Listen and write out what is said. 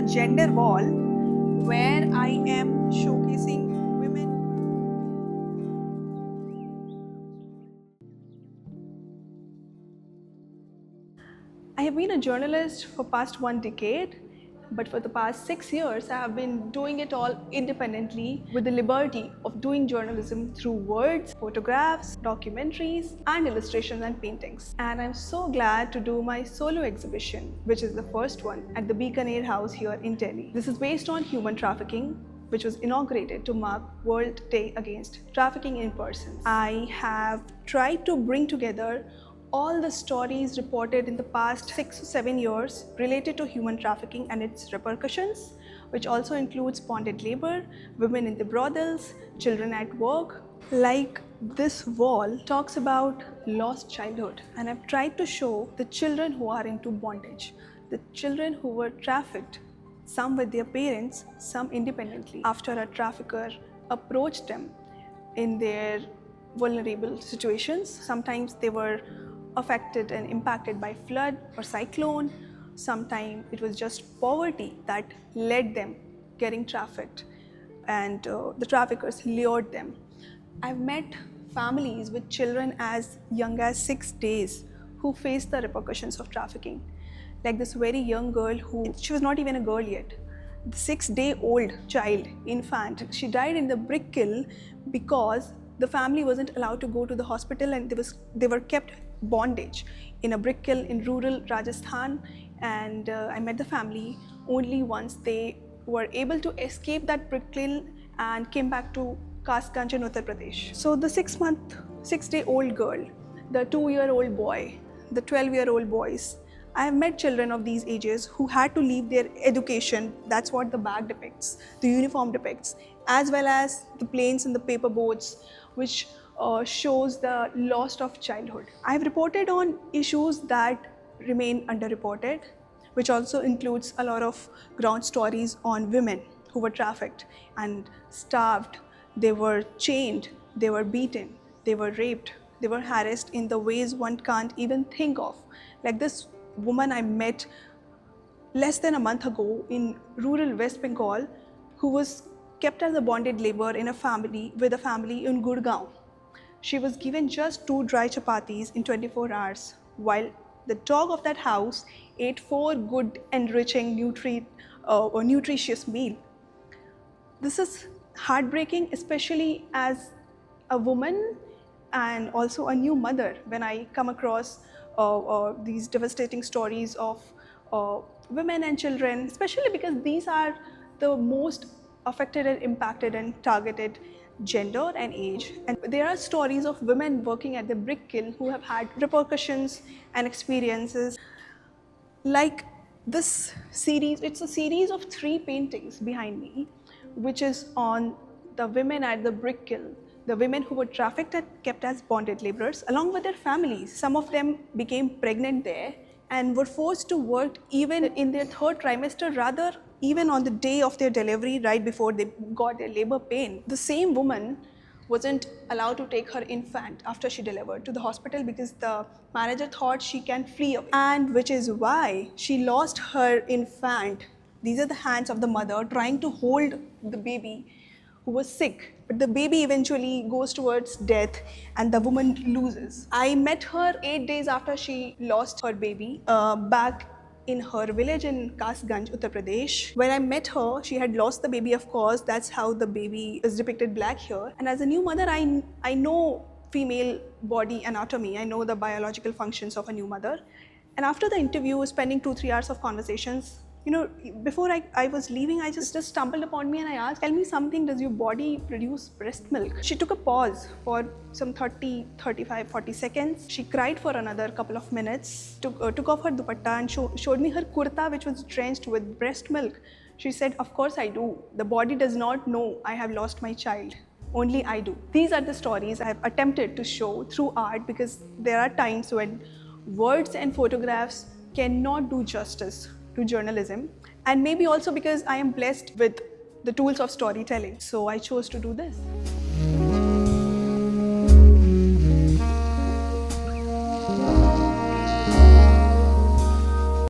gender wall where I am showcasing women. I have been a journalist for past 1 decade, but for the past 6 years, I have been doing it all independently with the liberty of doing journalism through words, photographs, documentaries, and illustrations and paintings. And I'm so glad to do my solo exhibition, which is the first one at the Bikaner House here in Delhi. This is based on human trafficking, which was inaugurated to mark World Day Against Trafficking in Persons. I have tried to bring together all the stories reported in the past 6 to 7 years related to human trafficking and its repercussions, which also includes bonded labor, women in the brothels, children at work. Like this wall talks about lost childhood, and I've tried to show the children who are into bondage, the children who were trafficked, some with their parents, some independently, after a trafficker approached them in their vulnerable situations. Sometimes they were affected and impacted by flood or cyclone. Sometimes it was just poverty that led them getting trafficked, and the traffickers lured them. I've met families with children as young as 6 days who faced the repercussions of trafficking. Like this very young girl she was not even a girl yet. The 6-day-old child, infant, she died in the brick kiln because the family wasn't allowed to go to the hospital, and they were kept bondage in a brick kiln in rural Rajasthan. And I met the family only once they were able to escape that brick kiln and came back to Kasganj in Uttar Pradesh. So the 6-day-old girl, the 2-year-old boy, the 12-year-old boys, I have met children of these ages who had to leave their education. That's what the bag depicts, the uniform depicts, as well as the planes and the paper boats, which shows the loss of childhood. I've reported on issues that remain underreported, which also includes a lot of ground stories on women who were trafficked and starved. They were chained, they were beaten, they were raped, they were harassed in the ways one can't even think of. Like this woman I met less than a month ago in rural West Bengal, who was kept as a bonded labor in a family in Gurgaon. She was given just 2 dry chapatis in 24 hours, while the dog of that house ate 4 good, enriching, nutritious meal. This is heartbreaking, especially as a woman and also a new mother, when I come across these devastating stories of women and children, especially because these are the most affected and impacted and targeted gender and age. And there are stories of women working at the brick kiln who have had repercussions and experiences. Like this series, it's a series of 3 paintings behind me, which is on the women at the brick kiln, the women who were trafficked and kept as bonded laborers, along with their families. Some of them became pregnant there and were forced to work even in their 3rd trimester, rather even on the day of their delivery, right before they got their labor pain. The same woman wasn't allowed to take her infant after she delivered to the hospital because the manager thought she can flee away, and which is why she lost her infant. These are the hands of the mother trying to hold the baby who was sick, but the baby eventually goes towards death and the woman loses. I met her 8 days after she lost her baby back in her village in Kasganj, Uttar Pradesh. When I met her, she had lost the baby, of course. That's how the baby is depicted black here. And as a new mother, I know female body anatomy. I know the biological functions of a new mother. And after the interview, spending 2-3 hours of conversations, before I was leaving, I just stumbled upon me and I asked, tell me something, does your body produce breast milk? She took a pause for some 30, 35, 40 seconds. She cried for another couple of minutes, took off her dupatta and showed me her kurta, which was drenched with breast milk. She said, of course I do. The body does not know I have lost my child. Only I do. These are the stories I have attempted to show through art, because there are times when words and photographs cannot do justice to journalism, and maybe also because I am blessed with the tools of storytelling. So I chose to do this.